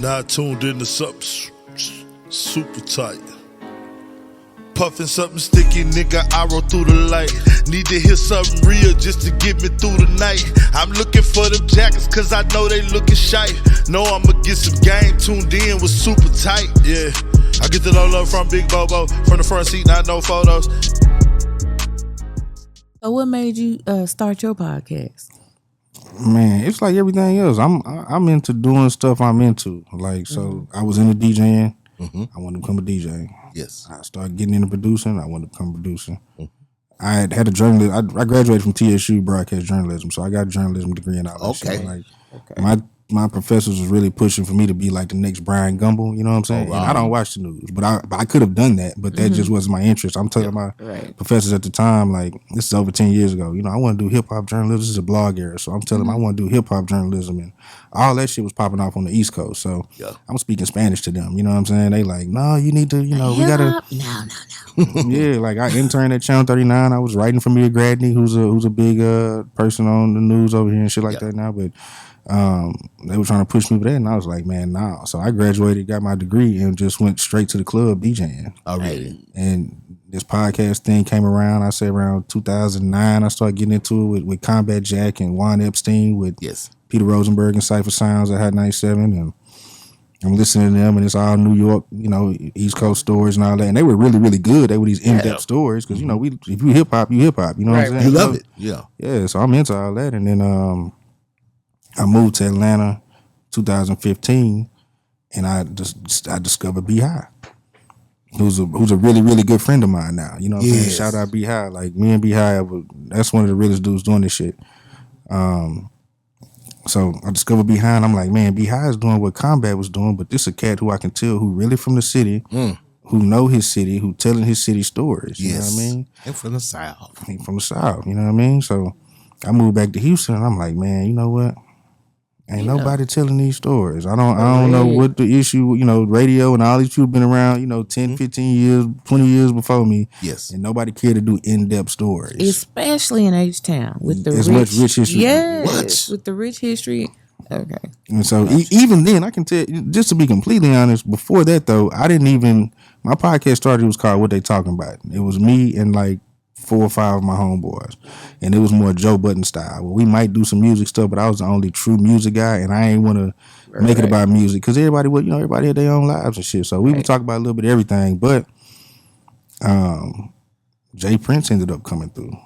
Now tuned into something super tight. Puffin' something sticky, nigga, I roll through the light. Need to hear something real just to get me through the night. I'm looking for them jackets cause I know they looking shy. Know I'ma get some game, tuned in with super tight, yeah. I get it all up from Big Bobo, from the front seat, not no photos. So what made you start your podcast? Man, it's like everything else. I'm into doing stuff I'm into. Like, so I was into DJing. I wanted to become a DJ. Yes. I started getting into producing. I wanted to become a producer. I had a journalist. I graduated from TSU broadcast journalism, so I got a journalism degree and all that shit. Like, my professors was really pushing for me to be like the next Brian Gumble. You know what I'm saying? Oh, wow. And I don't watch the news, but I could have done that, but that just wasn't my interest. I'm telling my professors at the time, like, this is over 10 years ago. You know, I want to do hip hop journalism. This is a blog era, so I'm telling them I want to do hip hop journalism, and all that shit was popping off on the East Coast. So I'm speaking Spanish to them. You know what I'm saying? They like, no, you need to, you know, we gotta. No. Yeah, like I interned at Channel 39. I was writing for Mia Gradney, who's a big person on the news over here and shit like that now. But they were trying to push me for that, and I was like, man, nah. So I graduated, got my degree, and just went straight to the club DJing. Already. And this podcast thing came around. I say around 2009. I started getting into it with Combat Jack and Juan Epstein with Peter Rosenberg and Cypher Sounds at Hot 97, and I'm listening to them, and it's all New York, you know, East Coast stories and all that. And they were really, really good. They were these in-depth stories because, you know, if you hip hop, you hip hop. You know what I'm saying? You love it. Yeah. Yeah, so I'm into all that. And then I moved to Atlanta 2015, and I discovered B-High, who's a really, really good friend of mine now. You know what I'm saying? Shout out B-High. Like, me and B-High, that's one of the realest dudes doing this shit. So I discovered B-High, and I'm like, man, B-High is doing what Combat was doing, but this a cat who I can tell who really from the city, who know his city, who telling his city stories. You know what I mean? And from the South. He from the South, you know what I mean? So I moved back to Houston, and I'm like, man, you know what? Ain't nobody telling these stories. I don't know what the issue, you know, radio and all these people been around, you know, 10, 15 years, 20 years before me. Yes. And nobody cared to do in-depth stories. Especially in H-Town with the much rich history. Yes, with the rich history. Okay. And so even then, I can tell, just to be completely honest, before that though, my podcast started, it was called What They Talking About. It was me and like 4 or 5 of my homeboys, and it was more Joe Budden style. Well, we might do some music stuff, but I was the only true music guy, and I ain't want to make it about music because everybody had their own lives and shit. So we would talk about a little bit of everything, but Jay Prince ended up coming through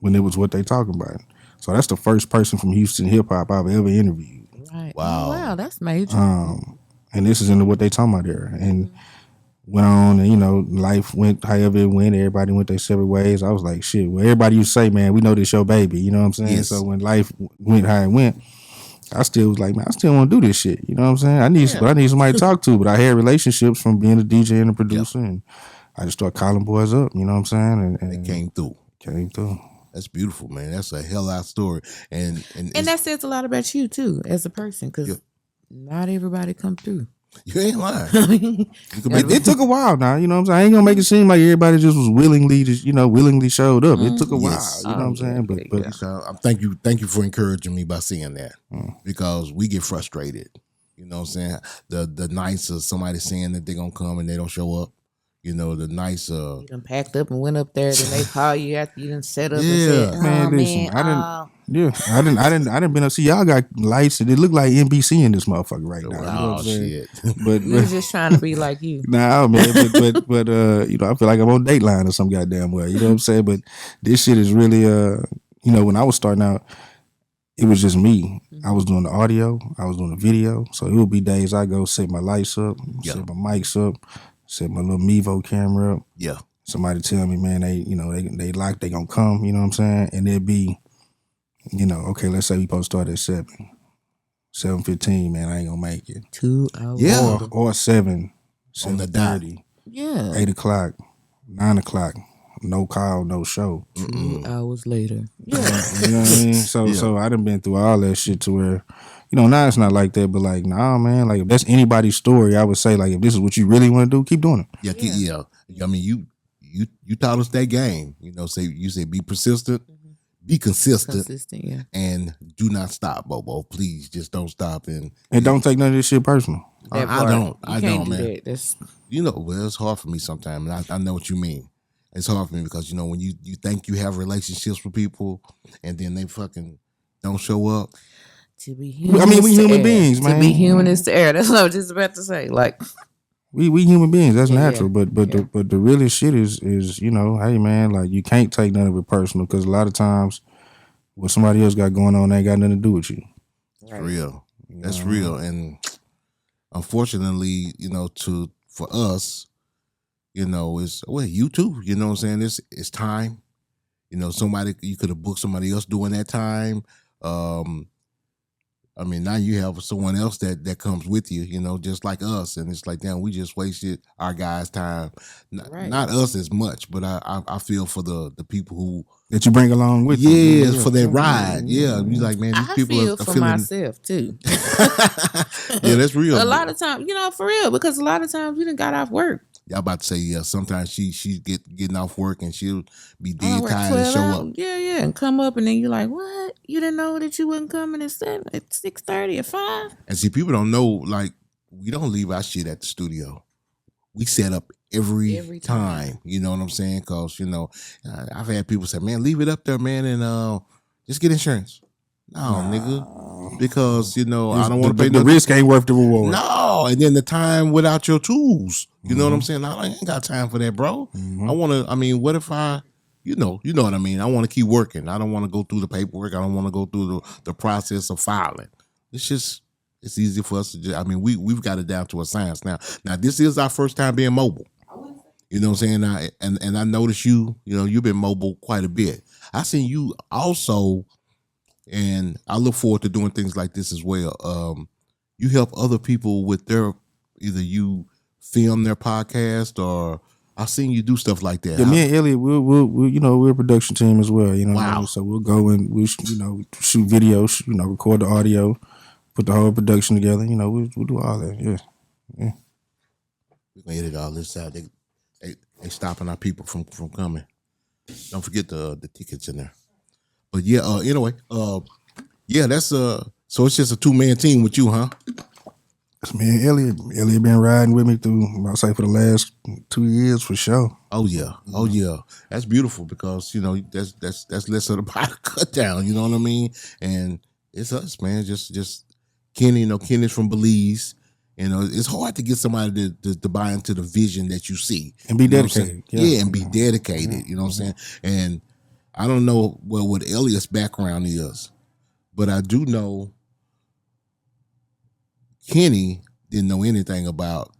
when it was What They Talking About. So that's the first person from Houston hip hop I've ever interviewed. Right. Wow. Oh, wow, that's major. And this is into What They Talking About there, and went on, and you know, life went however it went. Everybody went their separate ways. I was like, shit. Well, everybody used to say, man, we know this your baby. You know what I'm saying? Yes. So when life went how it went, I still was like, man, I still want to do this shit. You know what I'm saying? I need somebody to talk to. But I had relationships from being a DJ and a producer, and I just started calling boys up. You know what I'm saying? And it came through. Came through. That's beautiful, man. That's a hell of a story, and that says a lot about you too as a person, because not everybody come through. You ain't lying. It took a while now, you know what I'm saying? I ain't gonna make it seem like everybody just was willingly showed up. It took a while, you know what I'm saying? But thank you for encouraging me by saying that, because we get frustrated. You know what I'm saying? The nights of somebody saying that they're gonna come and they don't show up. You know, the nights you done packed up and went up there, then they call you after you done set up and said, man, listen, I didn't been up. See, y'all got lights and it look like NBC in this motherfucker right now. You know what I'm saying? But we was just trying to be like you. Nah, man, but you know, I feel like I'm on Dateline or some goddamn way. You know what I'm saying? But this shit is really you know, when I was starting out, it was just me. I was doing the audio, I was doing the video. So it would be days I go set my lights up, set my mics up, set my little Mevo camera up. Yeah. Somebody tell me, man, they gonna come, you know what I'm saying? And it'd be, you know, okay, let's say we supposed to start at 7:15, man, I ain't gonna make it. 2 hours. Yeah. Or 7, on the dot. 7:30. Yeah. 8 o'clock, 9 o'clock. No call, no show. 2 hours later. Yeah. You know what I mean? So I done been through all that shit to where, you know, now it's not like that, but like, nah, man, like if that's anybody's story, I would say, like, if this is what you really want to do, keep doing it. Yeah. I mean, you taught us that game. You know, you say be persistent, be consistent, yeah. and do not stop, Bobo. Please, just don't stop and don't take none of this shit personal. That I part. don't. You I can't don't, do man. that. That's Well, it's hard for me sometimes. And I know what you mean. It's hard for me because when you think you have relationships with people and then they fucking don't show up. to be human. I mean, we is to human err. beings, man. To be human is to err. That's what I was just about to say. Like We human beings. That's Yeah, natural. yeah. But the realest shit is hey man, like you can't take none of it personal because a lot of times what somebody else got going on ain't got nothing to do with you. It's real. That's real. And unfortunately, for us, it's you too. You know what I'm saying? It's time. Somebody you could have booked somebody else during that time. I mean, now you have someone else that comes with you, just like us, and it's like, damn, we just wasted our guys' time. Not us as much, but I feel for the people who that you bring along with you. Yeah, for that ride. Yeah, you like, man, these I people feel are for feeling myself too. Yeah, that's real. A lot of times, for real, because a lot of times we done got off work. Y'all about to say, yeah, sometimes she getting off work and she'll be I dead work tired and 12 show hours. up. Yeah, and come up and then you're like, what? You didn't know that you wasn't coming at 6:30 at 5? And see, people don't know, like, we don't leave our shit at the studio. We set up every time. You know what I'm saying? Because, I've had people say, man, leave it up there, man, and just get insurance. No, nigga. Because, I don't want to pay the risk ain't worth the reward. No, and then the time without your tools. You know what I'm saying? I ain't got time for that, bro. What if I, you know what I mean? I want to keep working. I don't want to go through the paperwork. I don't want to go through the process of filing. It's easy for us to just, we've got it down to a science now. Now, this is our first time being mobile. You know what I'm saying? And I noticed you've been mobile quite a bit. I seen you also, and I look forward to doing things like this as well. You help other people with either you film their podcast or I've seen you do stuff like that. Yeah, me and Elliot, we're a production team as well. Wow. So we'll go and we shoot videos, record the audio, put the whole production together. We'll do all that. Yeah. We're gonna edit all this out. They stopping our people from coming. Don't forget the tickets in there. But yeah, anyway, that's so it's just a 2-man team with you, huh? It's me and Elliot. Elliot been riding with me through, I'll say, for the last 2 years for sure. Oh yeah, that's beautiful because that's less of the pie to cut down. You know what I mean? And it's us, man. Just Kenny. Kenny's from Belize. It's hard to get somebody to buy into the vision that you see And be dedicated. Yeah, and be dedicated. You know what I'm saying? And I don't know what Elliot's background is, but I do know Kenny didn't know anything about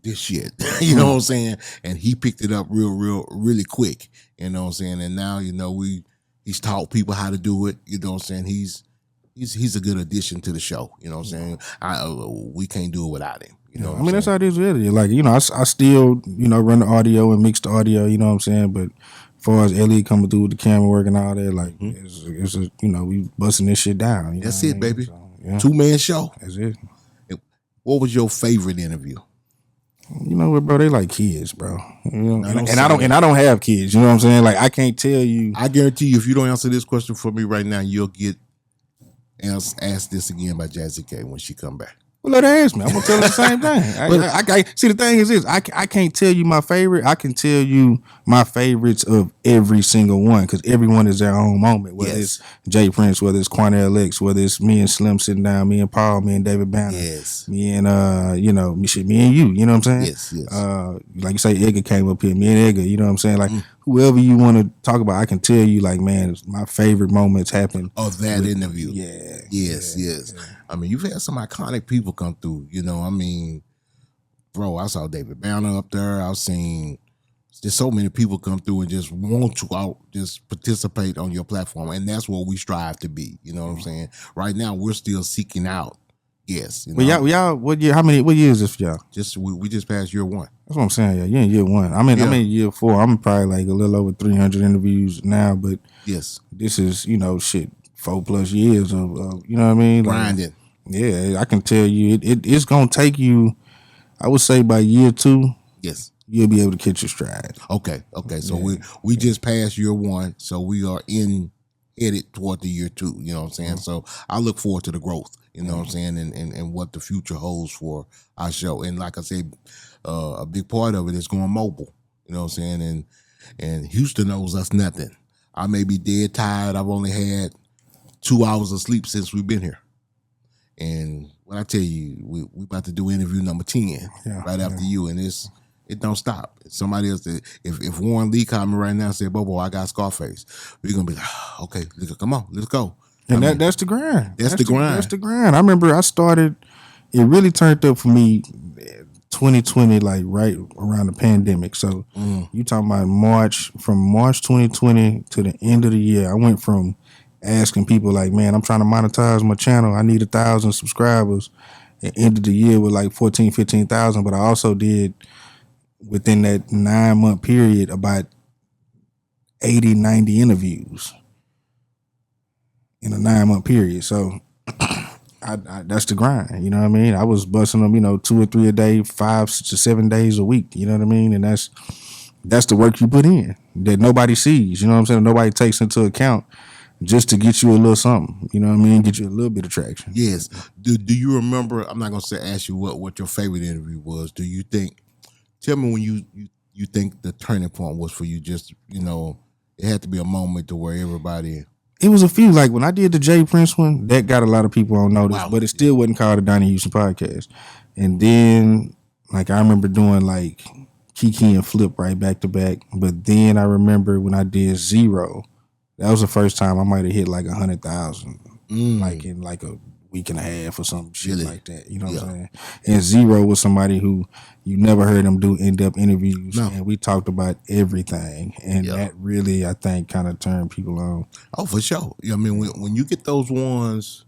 this shit. You know what I'm saying? And he picked it up really quick. You know what I'm saying? And now, he's taught people how to do it. You know what I'm saying? He's a good addition to the show. You know what I'm saying? We can't do it without him. You know that's how it is really. Like, I still, run the audio and mix the audio, you know what I'm saying? But as far as Elliot coming through with the camera work and all that, like, it's we busting this shit down. That's it, baby. So, yeah. 2-man show. That's it. What was your favorite interview? You know what, bro? They like kids, bro. And I don't have kids. You know what I'm saying? Like, I can't tell you. I guarantee you, if you don't answer this question for me right now, you'll get asked this again by Jazzy K when she come back. Well, let her ask me. I'm gonna tell her the same thing. I see, the thing is this: I can't tell you my favorite. I can tell you my favorites of every single one because everyone is their own moment. Whether it's Jay Prince, whether it's Quanell X, whether it's me and Slim sitting down, me and Paul, me and David Banner, me and me and you. You know what I'm saying? Yes. Like you say, Edgar came up here. Me and Edgar. You know what I'm saying? Like whoever you want to talk about, I can tell you. Like, man, my favorite moments happen of that interview. Yeah. Yes. You've had some iconic people come through. Bro, I saw David Banner up there. I've seen just so many people come through and just want to just participate on your platform, and that's what we strive to be. You know what I'm saying? Right now, we're still seeking out. Yes. But y'all, what year? What year is this for y'all? We just passed year 1. That's what I'm saying. Yeah, you're in year 1. I'm in year 4. I'm probably like a little over 300 interviews now, but yes, this is 4+ years of you know what I mean, like, grinding. Yeah, I can tell you it's gonna take you. I would say by year 2, yes, you'll be able to catch your stride. Okay. So we just passed year 1, so we are in headed toward the year 2. You know what I'm saying? So I look forward to the growth. You know what I'm saying, and what the future holds for our show. And like I said, a big part of it is going mobile. You know what I'm saying? And Houston owes us nothing. I may be dead tired. I've only had 2 hours of sleep since we've been here. And when I tell you, we about to do interview number 10 right after you, and it don't stop. Somebody else, if Warren Lee called me right now and said, Bobo, I got Scarface, we're going to be like, okay, come on, let's go. And that's the grind. That's the grind. That's the grind. I remember I started, it really turned up for me 2020, like right around the pandemic. So you talking about from March 2020 to the end of the year, I went from asking people like, man, I'm trying to monetize my channel. I need 1,000 subscribers. And ended the year with like 14, 15,000. But I also did within that 9-month period about 80, 90 interviews in a 9-month period. So I that's the grind. You know what I mean? I was busting them, 2 or 3 a day, 5 to 7 days a week. You know what I mean? And that's the work you put in that nobody sees. You know what I'm saying? Nobody takes into account. Just to get you a little something, you know what I mean? Get you a little bit of traction. Yes. Do you remember, I'm not going to ask you what your favorite interview was. Do you think, tell me when you think the turning point was for you, just, it had to be a moment to where everybody. It was a few, like when I did the Jay Prince one, that got a lot of people on notice, but it still wasn't called the Donnie Houston podcast. And then, like, I remember doing like Kiki and Flip right back to back. But then I remember when I did Zero, that was the first time I might have hit like 100,000, like in like a week and a half or some shit like that. You know what I'm saying? And Zero was somebody who you never heard him do in-depth interviews, and we talked about everything, and that really, I think, kind of turned people on. Oh, for sure. I mean, when you get those ones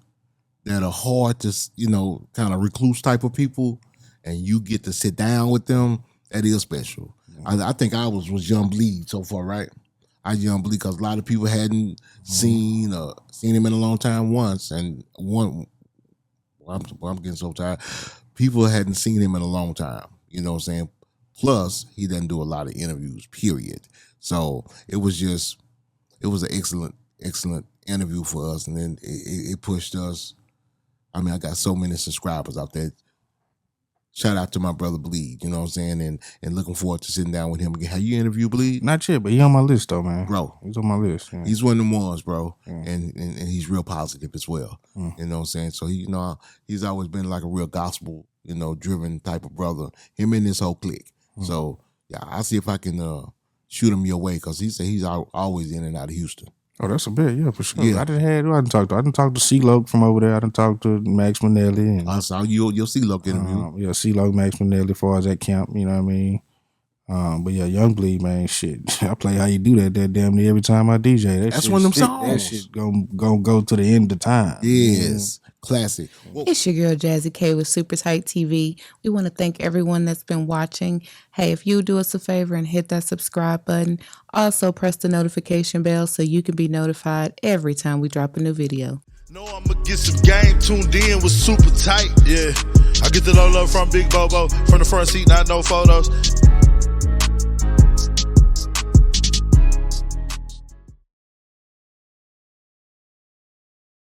that are hard to, kind of recluse type of people, and you get to sit down with them, that is special. I think I was Young Bleed so far, right? I Young Bleed because a lot of people hadn't seen him in a long time once, and I'm getting so tired. People hadn't seen him in a long time. You know what I'm saying? Plus, he doesn't do a lot of interviews, period. So it was an excellent interview for us, and then it pushed us. I mean, I got so many subscribers out there. Shout out to my brother Bleed, you know what I'm saying? And looking forward to sitting down with him again. Have you interviewed Bleed? Not yet, but he on my list though, man. Bro. He's on my list. Yeah. He's one of them ones, bro. And he's real positive as well. You know what I'm saying? So he's always been like a real gospel, driven type of brother. Him and his whole clique. So yeah, I'll see if I can shoot him your way, because he said he's always in and out of Houston. Oh, that's a bit, yeah, for sure. Yeah. I didn't talk to C-Lo from over there. I didn't talk to Max Manelli. And I saw your C-Lo interview. C-Lo, Max Manelli, as far as that camp, you know what I mean? But yeah, Young Bleed, man, shit. I play How You Do That damn near every time I DJ. That's one of them songs. That shit gonna go to the end of time. Yes. Classic. Whoa. It's your girl Jazzy K with Super Tight TV. We want to thank everyone that's been watching. Hey, if you do us a favor and hit that subscribe button, also press the notification bell so you can be notified every time we drop a new video. Know I'ma get some game tuned in with Super Tight, yeah. I get the low love from Big Bobo, from the front seat, not no photos.